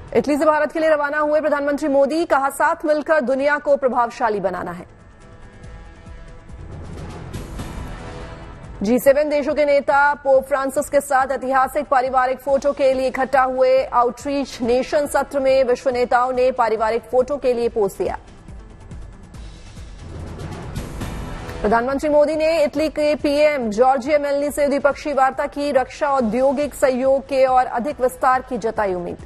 Italy से भारत के लिए रवाना हुए प्रधानमंत्री मोदी, कहा साथ मिलकर दुनिया को प्रभावशाली बनाना है। G7 देशों के नेता पोप फ्रांसिस के साथ ऐतिहासिक पारिवारिक फोटो के लिए इकट्ठा हुए। आउटरीच नेशन सत्र में विश्व नेताओं ने पारिवारिक फोटो के लिए पोज दिया। प्रधानमंत्री मोदी ने इटली के पीएम जॉर्जिया मेलोनी से द्विपक्षीय वार्ता की। रक्षा औद्योगिक सहयोग के और अधिक विस्तार की जताई उम्मीद।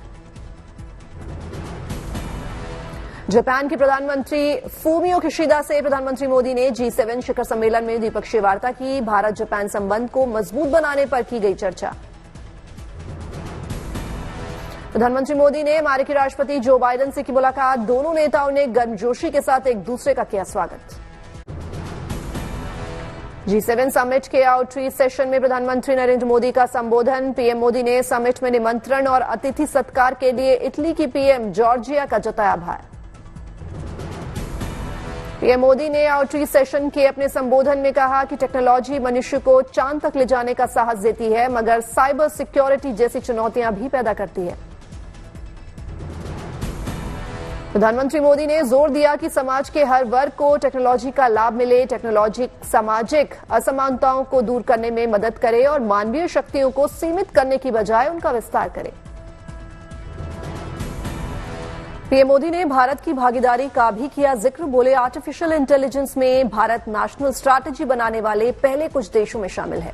जापान के प्रधानमंत्री फूमियो किशिदा से प्रधानमंत्री मोदी ने G7 शिखर सम्मेलन में द्विपक्षीय वार्ता की। भारत जापान संबंध को मजबूत बनाने पर की गई चर्चा। प्रधानमंत्री मोदी ने अमेरिकी राष्ट्रपति जो बाइडेन से की मुलाकात। दोनों नेताओं ने गर्मजोशी के साथ एक दूसरे का किया स्वागत। G7 समिट के आउटरीच सेशन में प्रधानमंत्री नरेंद्र मोदी का संबोधन। पीएम मोदी ने समिट में निमंत्रण और अतिथि सत्कार के लिए इटली की पीएम जॉर्जिया का जताया आभार। पीएम मोदी ने आउटरीच सेशन के अपने संबोधन में कहा कि टेक्नोलॉजी मनुष्य को चांद तक ले जाने का साहस देती है, मगर साइबर सिक्योरिटी जैसी चुनौतियां भी पैदा करती है। प्रधानमंत्री मोदी ने जोर दिया कि समाज के हर वर्ग को टेक्नोलॉजी का लाभ मिले। टेक्नोलॉजी सामाजिक असमानताओं को दूर करने में मदद करे और मानवीय शक्तियों को सीमित करने की बजाय उनका विस्तार करे। पीएम मोदी ने भारत की भागीदारी का भी किया जिक्र। बोले, आर्टिफिशियल इंटेलिजेंस में भारत नेशनल स्ट्रैटेजी बनाने वाले पहले कुछ देशों में शामिल है।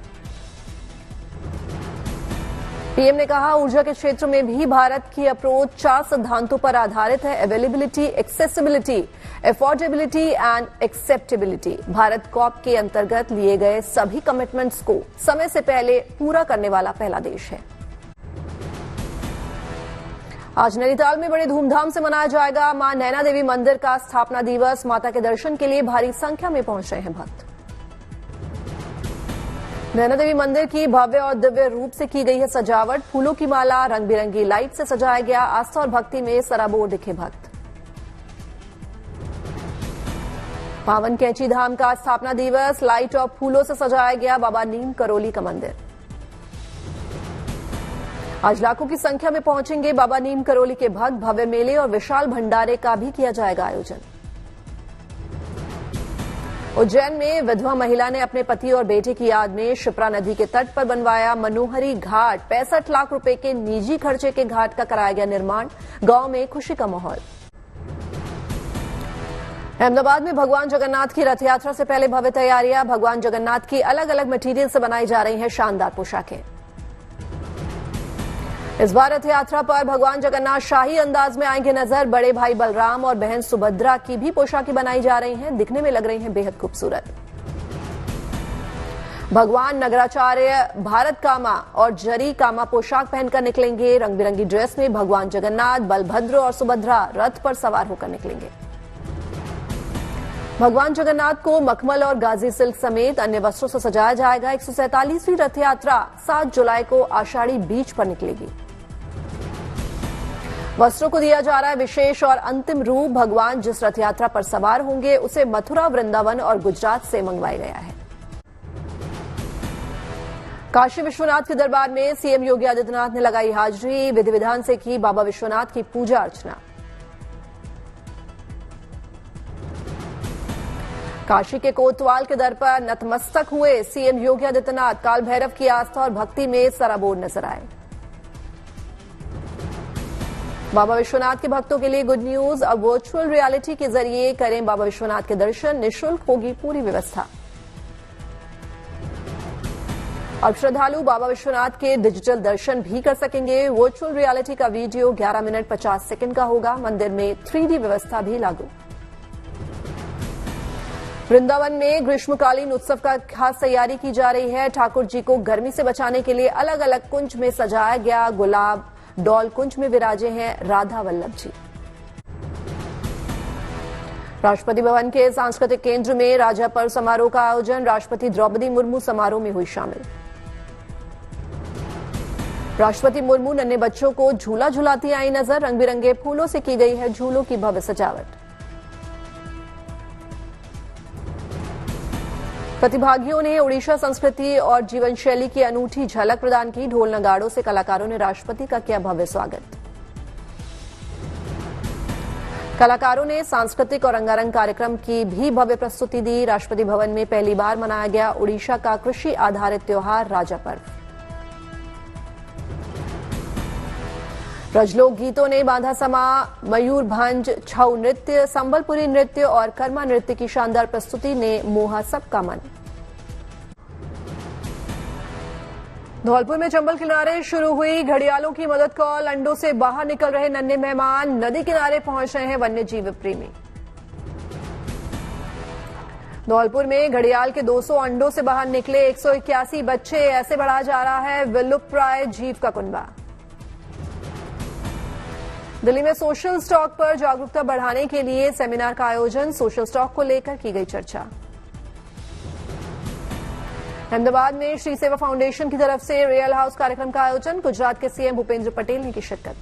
पीएम ने कहा, ऊर्जा के क्षेत्र में भी भारत की अप्रोच 4 सिद्धांतों पर आधारित है। Availability, accessibility, affordability and acceptability. Bharat COP के अंतर्गत लिए गए सभी कमिटमेंट्स को समय से पहले पूरा करने वाला पहला देश है। आज नैनीताल में बड़े धूमधाम से मनाया जाएगा मां नैना देवी मंदिर का स्थापना दिवस। माता के दर्शन के लिए भारी संख्या में पहुंच रहे हैं भक्त। नैना देवी मंदिर की भव्य और दिव्य रूप से की गई है सजावट। फूलों की माला, रंग बिरंगी लाइट से सजाया गया। आस्था और भक्ति में सराबोर दिखे भक्त। पावन कैंची धाम का स्थापना दिवस, लाइट और फूलों से सजाया गया बाबा नीम करोली का मंदिर। आज लाखों की संख्या में पहुंचेंगे बाबा नीम करोली के भक्त। भव्य मेले और विशाल भंडारे का भी किया जाएगा आयोजन। उज्जैन में विधवा महिला ने अपने पति और बेटे की याद में शिप्रा नदी के तट पर बनवाया मनोहरी घाट। 65 लाख रुपए के निजी खर्चे के घाट का कराया गया निर्माण। गांव में खुशी का माहौल। अहमदाबाद में भगवान जगन्नाथ की रथ यात्रा से पहले भव्य तैयारियां। भगवान जगन्नाथ की अलग अलग मटेरियल से बनाई जा रही हैं शानदार पोशाकें। इस बार रथ यात्रा पर भगवान जगन्नाथ शाही अंदाज में आएंगे नजर। बड़े भाई बलराम और बहन सुभद्रा की भी पोशाकें बनाई जा रही हैं। दिखने में लग रही हैं बेहद खूबसूरत। भगवान नगराचार्य भारत कामा और जरी कामा पोशाक पहनकर निकलेंगे। रंग बिरंगी ड्रेस में भगवान जगन्नाथ, बलभद्र और सुभद्रा रथ पर सवार होकर निकलेंगे। भगवान जगन्नाथ को मखमल और गाजी सिल्क समेत अन्य वस्त्रों से सजाया जाएगा। 147वीं रथ यात्रा 7 जुलाई को आषाढ़ी बीच पर निकलेगी। वस्त्रों को दिया जा रहा है विशेष और अंतिम रूप। भगवान जिस रथ यात्रा पर सवार होंगे उसे मथुरा, वृंदावन और गुजरात से मंगवाया गया है। काशी विश्वनाथ के दरबार में सीएम योगी आदित्यनाथ ने लगाई हाजिरी। विधि विधान से की बाबा विश्वनाथ की पूजा अर्चना। काशी के कोतवाल के दर पर नतमस्तक हुए सीएम योगी आदित्यनाथ। काल भैरव की आस्था और भक्ति में सराबोर नजर आए। बाबा विश्वनाथ के भक्तों के लिए गुड न्यूज। अब वर्चुअल रियलिटी के जरिए करें बाबा विश्वनाथ के दर्शन। निःशुल्क होगी पूरी व्यवस्था। अब श्रद्धालु बाबा विश्वनाथ के डिजिटल दर्शन भी कर सकेंगे। वर्चुअल रियलिटी का वीडियो 11 मिनट 50 सेकंड का होगा। मंदिर में 3D व्यवस्था भी लागू। वृंदावन में ग्रीष्मकालीन उत्सव का खास तैयारी की जा रही है। ठाकुर जी को गर्मी से बचाने के लिए अलग अलग कुंज में सजाया गया। गुलाब डॉल कुंज में विराजे हैं राधा वल्लभ जी। राष्ट्रपति भवन के सांस्कृतिक केंद्र में राजा पर्व समारोह का आयोजन। राष्ट्रपति द्रौपदी मुर्मू समारोह में हुई शामिल। राष्ट्रपति मुर्मू नन्हे बच्चों को झूला झुलाती आई नजर। रंग बिरंगे फूलों से की गई है झूलों की भव्य सजावट। प्रतिभागियों ने ओडिशा संस्कृति और जीवन शैली की अनूठी झलक प्रदान की। ढोल नगाड़ों से कलाकारों ने राष्ट्रपति का किया भव्य स्वागत। कलाकारों ने सांस्कृतिक और रंगारंग कार्यक्रम की भी भव्य प्रस्तुति दी। राष्ट्रपति भवन में पहली बार मनाया गया ओडिशा का कृषि आधारित त्योहार राजा पर्व। ब्रजलोक गीतों ने बांधा समा, मयूरभंज, छऊ नृत्य, संबलपुरी नृत्य और कर्मा नृत्य की शानदार प्रस्तुति ने मोहा सबका मन। धौलपुर में चंबल किनारे शुरू हुई घड़ियालों की मदद कॉल। अंडों से बाहर निकल रहे नन्हे मेहमान, नदी किनारे पहुंच रहे हैं वन्य जीव प्रेमी। धौलपुर में घड़ियाल के 200 अंडों से बाहर निकले 181 बच्चे। ऐसे बढ़ा जा रहा है विलुप्तप्राय जीव का कुनबा। दिल्ली में सोशल स्टॉक पर जागरूकता बढ़ाने के लिए सेमिनार का आयोजन। सोशल स्टॉक को लेकर की गई चर्चा। अहमदाबाद में श्री सेवा फाउंडेशन की तरफ से रियल हाउस कार्यक्रम का आयोजन। गुजरात के सीएम भूपेंद्र पटेल ने की शिरकत।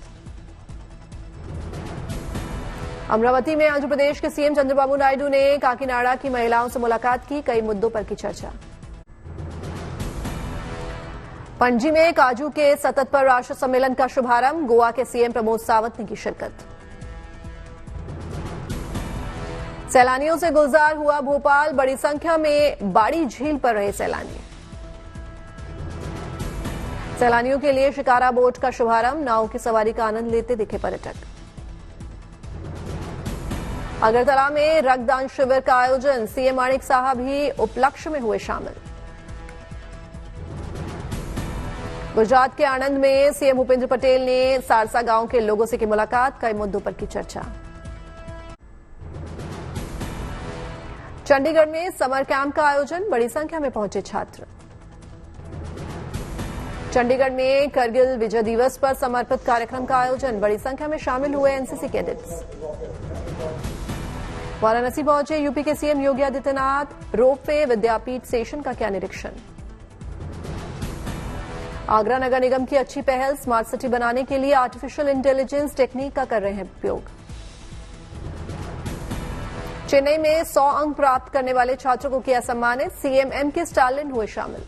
अमरावती में आंध्र प्रदेश के सीएम चंद्रबाबू नायडू ने काकीनाडा की महिलाओं से मुलाकात की। कई मुद्दों पर की चर्चा। पणजी में काजू के सतत पर राष्ट्रीय सम्मेलन का शुभारंभ। गोवा के सीएम प्रमोद सावंत ने की शिरकत। सैलानियों से गुलजार हुआ भोपाल। बड़ी संख्या में बाड़ी झील पर रहे सैलानी। सैलानियों के लिए शिकारा बोट का शुभारंभ। नाव की सवारी का आनंद लेते दिखे पर्यटक। अगरतला में रक्तदान शिविर का आयोजन। सीएम माणिक साहा भी उपलक्ष्य में हुए शामिल। गुजरात के आणंद में सीएम भूपेंद्र पटेल ने सारसा गांव के लोगों से की मुलाकात। कई मुद्दों पर की चर्चा। चंडीगढ़ में समर कैंप का आयोजन। बड़ी संख्या में पहुंचे छात्र। चंडीगढ़ में करगिल विजय दिवस पर समर्पित कार्यक्रम का आयोजन। बड़ी संख्या में शामिल हुए एनसीसी कैडेट्स। वाराणसी पहुंचे यूपी के सीएम योगी आदित्यनाथ। रोपवे विद्यापीठ स्टेशन का किया निरीक्षण। आगरा नगर निगम की अच्छी पहल। स्मार्ट सिटी बनाने के लिए आर्टिफिशियल इंटेलिजेंस टेक्निक का कर रहे हैं उपयोग। चेन्नई में 100 अंक प्राप्त करने वाले छात्रों को किया सम्मानित। सीएम एमके स्टालिन हुए शामिल।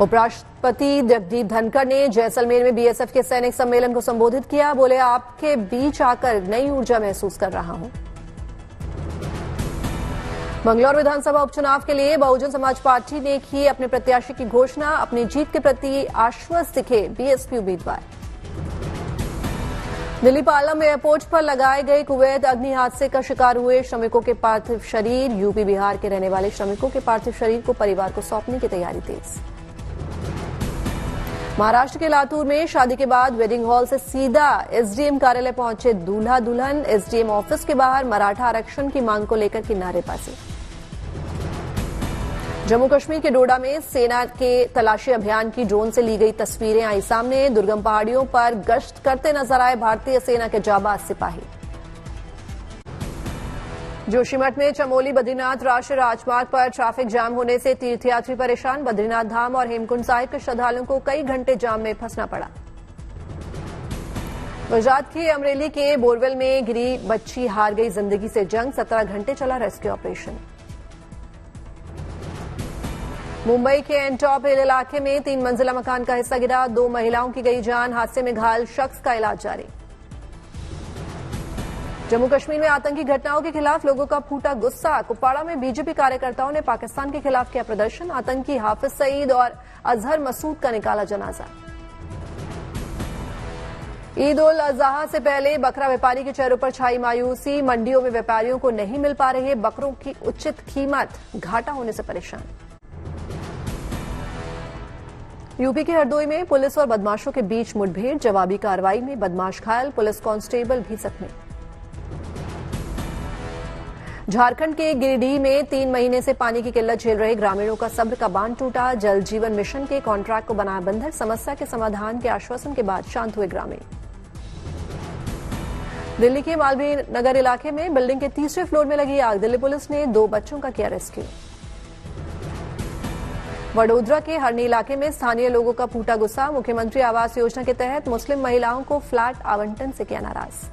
उपराष्ट्रपति जगदीप धनखड़ ने जैसलमेर में बीएसएफ के सैनिक सम्मेलन को संबोधित किया। बोले, आपके बीच आकर नई ऊर्जा महसूस कर रहा हूं। मंगलौर विधानसभा उपचुनाव के लिए बहुजन समाज पार्टी ने की अपने प्रत्याशी की घोषणा। अपनी जीत के प्रति आश्वस्त दिखे बीएसपी उम्मीदवार। दिल्ली पालम एयरपोर्ट पर लगाए गए कुवैत अग्नि हादसे का शिकार हुए श्रमिकों के पार्थिव शरीर। यूपी बिहार के रहने वाले श्रमिकों के पार्थिव शरीर को परिवार को सौंपने की तैयारी तेज। महाराष्ट्र के लातूर में शादी के बाद वेडिंग हॉल से सीधा एसडीएम कार्यालय पहुंचे दूल्हा दुल्हन। एसडीएम ऑफिस के बाहर मराठा आरक्षण की मांग को लेकर की नारेबाजी। जम्मू कश्मीर के डोडा में सेना के तलाशी अभियान की ड्रोन से ली गई तस्वीरें आई सामने। दुर्गम पहाड़ियों पर गश्त करते नजर आए भारतीय सेना के जाबाज सिपाही। जोशीमठ में चमोली बद्रीनाथ राष्ट्रीय राजमार्ग पर ट्रैफिक जाम होने से तीर्थयात्री परेशान। बद्रीनाथ धाम और हेमकुंड साहिब के श्रद्धालुओं को कई घंटे जाम में फंसना पड़ा। गुजरात के अमरेली के बोरवेल में गिरी बच्ची हार गई जिंदगी से जंग। 17 घंटे चला रेस्क्यू ऑपरेशन। मुंबई के एनटॉप हिल इलाके में 3 मंजिला मकान का हिस्सा गिरा। 2 महिलाओं की गई जान। हादसे में घायल शख्स का इलाज जारी। जम्मू कश्मीर में आतंकी घटनाओं के खिलाफ लोगों का फूटा गुस्सा। कुपवाड़ा में बीजेपी कार्यकर्ताओं ने पाकिस्तान के खिलाफ किया प्रदर्शन। आतंकी हाफिज सईद और अजहर मसूद का निकाला जनाजा। ईद उल अजहा से पहले बकरा व्यापारी के चेहरों पर छाई मायूसी। मंडियों में व्यापारियों को नहीं मिल पा रही बकरों की उचित कीमत। घाटा होने से परेशान। यूपी के हरदोई में पुलिस और बदमाशों के बीच मुठभेड़। जवाबी कार्रवाई में बदमाश घायल, पुलिस कांस्टेबल भी जख्मी। झारखंड के गिरिडीह में 3 महीने से पानी की किल्लत झेल रहे ग्रामीणों का सब्र का बांध टूटा। जल जीवन मिशन के कॉन्ट्रैक्ट को बनाया बंधक। समस्या के समाधान के आश्वासन के बाद शांत हुए ग्रामीण। दिल्ली के मालवीय नगर इलाके में बिल्डिंग के 3रे फ्लोर में लगी आग। दिल्ली पुलिस ने 2 बच्चों का किया रेस्क्यू। वडोदरा के हरनी इलाके में स्थानीय लोगों का फूटा गुस्सा। मुख्यमंत्री आवास योजना के तहत मुस्लिम महिलाओं को फ्लैट आवंटन से किया नाराज।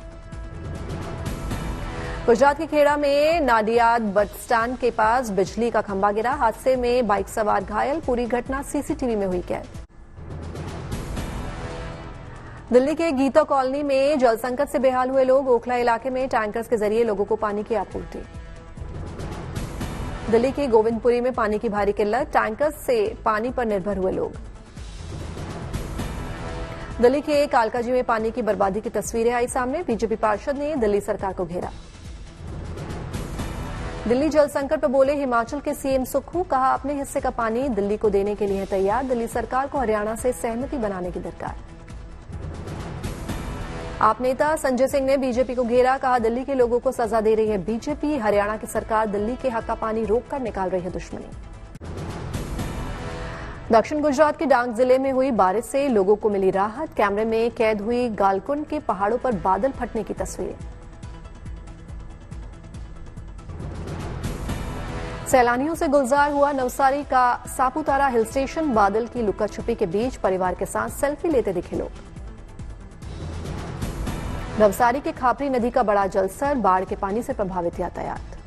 गुजरात के खेड़ा में नाडियाद बस स्टैंड के पास बिजली का खंभा गिरा। हादसे में बाइक सवार घायल। पूरी घटना सीसीटीवी में हुई कैद। दिल्ली के गीता कॉलोनी में जल संकट से बेहाल हुए लोग, ओखला इलाके में टैंकर्स के जरिए लोगों को पानी की आपूर्ति। दिल्ली के गोविंदपुरी में पानी की भारी किल्लत, टैंकर्स से पानी पर निर्भर हुए लोग। दिल्ली के कालकाजी में पानी की बर्बादी की तस्वीरें आई सामने, बीजेपी पार्षद ने दिल्ली सरकार को घेरा। दिल्ली जल संकट पर बोले हिमाचल के सीएम सुक्खू, कहा अपने हिस्से का पानी दिल्ली को देने के लिए है तैयार, दिल्ली सरकार को हरियाणा से सहमति बनाने की दरकार। आप नेता संजय सिंह ने बीजेपी को घेरा, कहा दिल्ली के लोगों को सजा दे रही है बीजेपी, हरियाणा की सरकार दिल्ली के हक का पानी रोककर निकाल रही है दुश्मनी। दक्षिण गुजरात के डांग जिले में हुई बारिश से लोगों को मिली राहत, कैमरे में कैद हुई गालकुंड के पहाड़ों पर बादल फटने की तस्वीरें। सैलानियों से गुलजार हुआ नवसारी का सापुतारा हिल स्टेशन, बादल की लुका छुपी के बीच परिवार के साथ सेल्फी लेते दिखे लोग। नवसारी के खापरी नदी का बड़ा जलस्तर, बाढ़ के पानी से प्रभावित यातायात।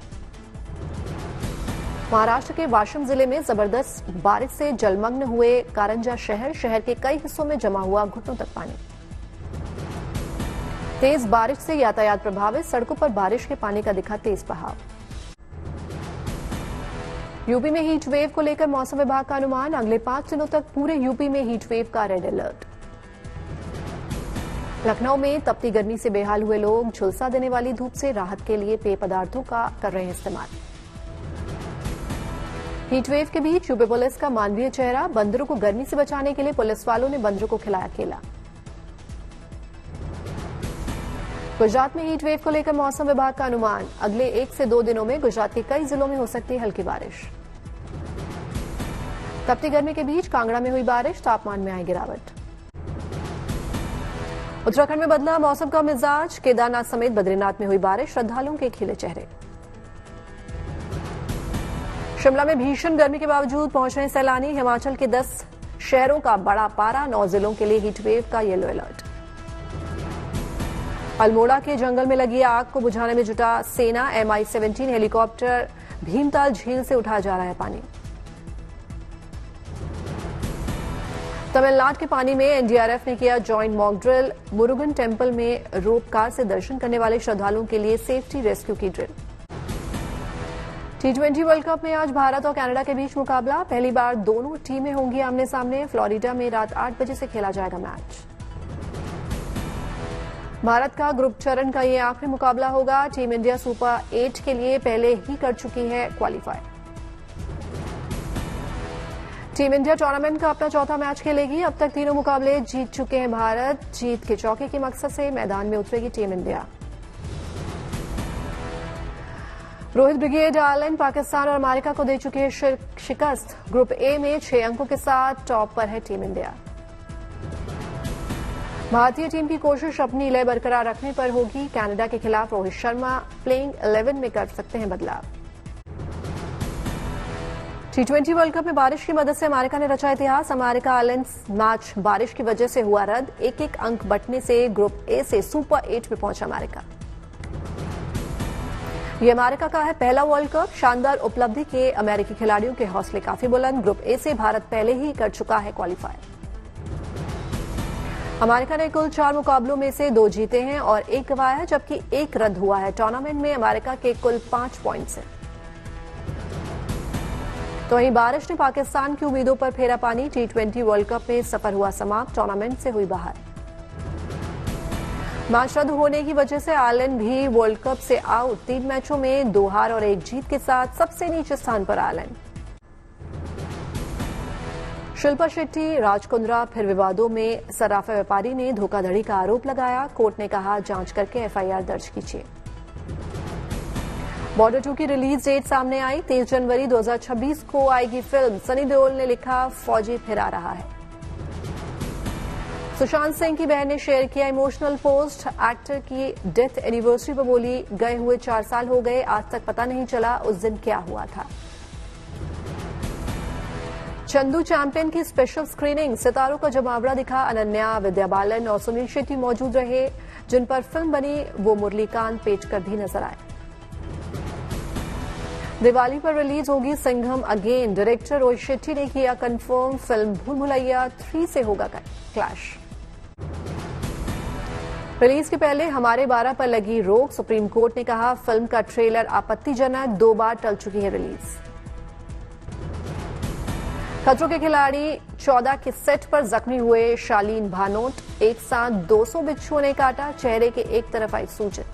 महाराष्ट्र के वाशिम जिले में जबरदस्त बारिश से जलमग्न हुए कारंजा शहर के कई हिस्सों में जमा हुआ घुटनों तक पानी। तेज बारिश से यातायात प्रभावित, सड़कों पर बारिश के पानी का दिखा तेज बहाव। यूपी में हीट वेव को लेकर मौसम विभाग का अनुमान, अगले 5 दिनों तक पूरे यूपी में हीट वेव का रेड अलर्ट। लखनऊ में तपती गर्मी से बेहाल हुए लोग, झुलसा देने वाली धूप से राहत के लिए पेय पदार्थों का कर रहे हैं इस्तेमाल। हीटवेव के बीच यूपी पुलिस का मानवीय चेहरा, बंदरों को गर्मी से बचाने के लिए पुलिस वालों ने बंदरों को खिलाया केला। गुजरात में हीटवेव को लेकर मौसम विभाग का अनुमान, अगले 1 से 2 दिनों में गुजरात के कई जिलों में हो सकती है हल्की बारिश। तपती गर्मी के बीच कांगड़ा में हुई बारिश, तापमान में आई गिरावट। उत्तराखंड में बदला मौसम का मिजाज, केदारनाथ समेत बद्रीनाथ में हुई बारिश, श्रद्धालुओं के खिले चेहरे। शिमला में भीषण गर्मी के बावजूद पहुंच रहे सैलानी, हिमाचल के 10 शहरों का बड़ा पारा, 9 जिलों के लिए हीटवेव का येलो अलर्ट। अल्मोड़ा के जंगल में लगी आग को बुझाने में जुटा सेना, MI-17 हेलीकॉप्टर भीमताल झील से उठाया जा रहा है पानी। तमिलनाडु के पानी में एनडीआरएफ ने किया joint mock drill, Murugan temple में रोप कार से दर्शन करने वाले श्रद्धालुओं के लिए सेफ्टी रेस्क्यू की ड्रिल। T20 वर्ल्ड कप में आज भारत और कनाडा के बीच मुकाबला, पहली बार दोनों टीमें होंगी आमने सामने, फ्लोरिडा में रात 8 बजे से खेला जाएगा मैच। भारत का ग्रुप चरण का ये आखिरी मुकाबला होगा, टीम इंडिया सुपर 8 के लिए पहले ही कर चुकी है क्वालिफाई। टीम इंडिया टूर्नामेंट का अपना चौथा मैच खेलेगी, अब तक तीनों मुकाबले जीत चुके हैं भारत, जीत के चौके के मकसद से मैदान में उतरेगी team India. Rohit brigade Ireland, Pakistan और अमेरिका को दे चुके हैं शिकस्त, ग्रुप ए में 6 अंकों के साथ टॉप पर है टीम इंडिया। भारतीय टीम की कोशिश अपनी लय बरकरार रखने पर होगी, कनाडा के खिलाफ रोहित शर्मा प्लेइंग 11 में कर सकते हैं बदलाव। T20 वर्ल्ड कप में बारिश की मदद से अमेरिका ने रचा इतिहास, अमेरिका आयरलैंड मैच बारिश की वजह से हुआ रद्द, एक अंक बंटने से ग्रुप ए से सुपर 8 में पहुंचा अमेरिका। ये अमेरिका का है पहला वर्ल्ड कप, शानदार उपलब्धि के अमेरिकी खिलाड़ियों के हौसले काफी बुलंद, ग्रुप ए से भारत पहले ही कर चुका है क्वालिफाई। अमेरिका ने कुल 4 मुकाबलों में से 2 जीते हैं और 1 गंवाया है, जबकि 1 रद्द हुआ है। टूर्नामेंट में अमेरिका के कुल 5 पॉइंट्स हैं। तो वहीं बारिश ने पाकिस्तान की उम्मीदों पर फेरा पानी, T20 वर्ल्ड कप में सफर हुआ समाप्त, टूर्नामेंट से हुई बाहर। मैच रद्द होने की वजह से आयरलैंड भी वर्ल्ड कप से आउट, 3 मैचों में 2 हार और 1 जीत के साथ सबसे नीचे स्थान पर आयरलैंड। शिल्पा शेट्टी, राज कुंद्रा फिर विवादों में, सराफा व्यापारी ने धोखाधड़ी का आरोप लगाया, कोर्ट ने कहा जांच करके FIR दर्ज कीजिए। बॉर्डर 2 की रिलीज डेट सामने आई, 23 जनवरी 2026 को आएगी फिल्म, सनी देओल ने लिखा फौजी फिर आ रहा है। सुशांत सिंह की बहन ने शेयर किया इमोशनल पोस्ट, एक्टर की डेथ एनिवर्सरी पर बोली गए हुए 4 साल हो गए, आज तक पता नहीं चला उस दिन क्या हुआ था। चंदू चैंपियन की स्पेशल स्क्रीनिंग, सितारों का जमावड़ा दिखा, अनन्या, विद्या बालन और सुनील शेट्टी मौजूद रहे, जिन पर फिल्म बनी वो मुरलीकांत पेटकर भी नजर आए। दिवाली पर रिलीज होगी सिंघम अगेन, डायरेक्टर रोहित शेट्टी ने किया कंफर्म, फिल्म भूल भुलैया 3 से होगा क्लैश। रिलीज के पहले हमारे 12 पर लगी रोक, सुप्रीम कोर्ट ने कहा फिल्म का ट्रेलर आपत्तिजनक, 2 बार टल चुकी है रिलीज। खतरों के खिलाड़ी 14 के सेट पर जख्मी हुए शालीन भानोट, एक साथ 200 बिच्छुओं ने काटा, चेहरे के एक तरफ आई सूजन।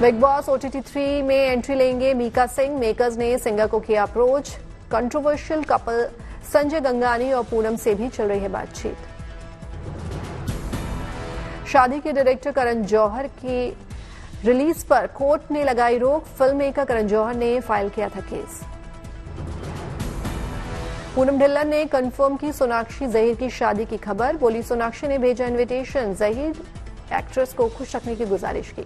बिग बॉस OTT 3 में एंट्री लेंगे मीका सिंह, मेकर्स ने सिंगर को किया approach. Controversial couple Sanjay Gangani और पूनम से भी चल रही है बातचीत। शादी के डायरेक्टर करण जौहर की रिलीज पर कोर्ट ने लगाई रोक, फिल्म मेकर करण जौहर ने फाइल किया था केस। पूनम ढिल्लन ने कंफर्म की सोनाक्षी जहीर की शादी की खबर, बोली सोनाक्षी ने भेजा इनविटेशन, जहीर एक्ट्रेस को खुश रखने की गुजारिश की।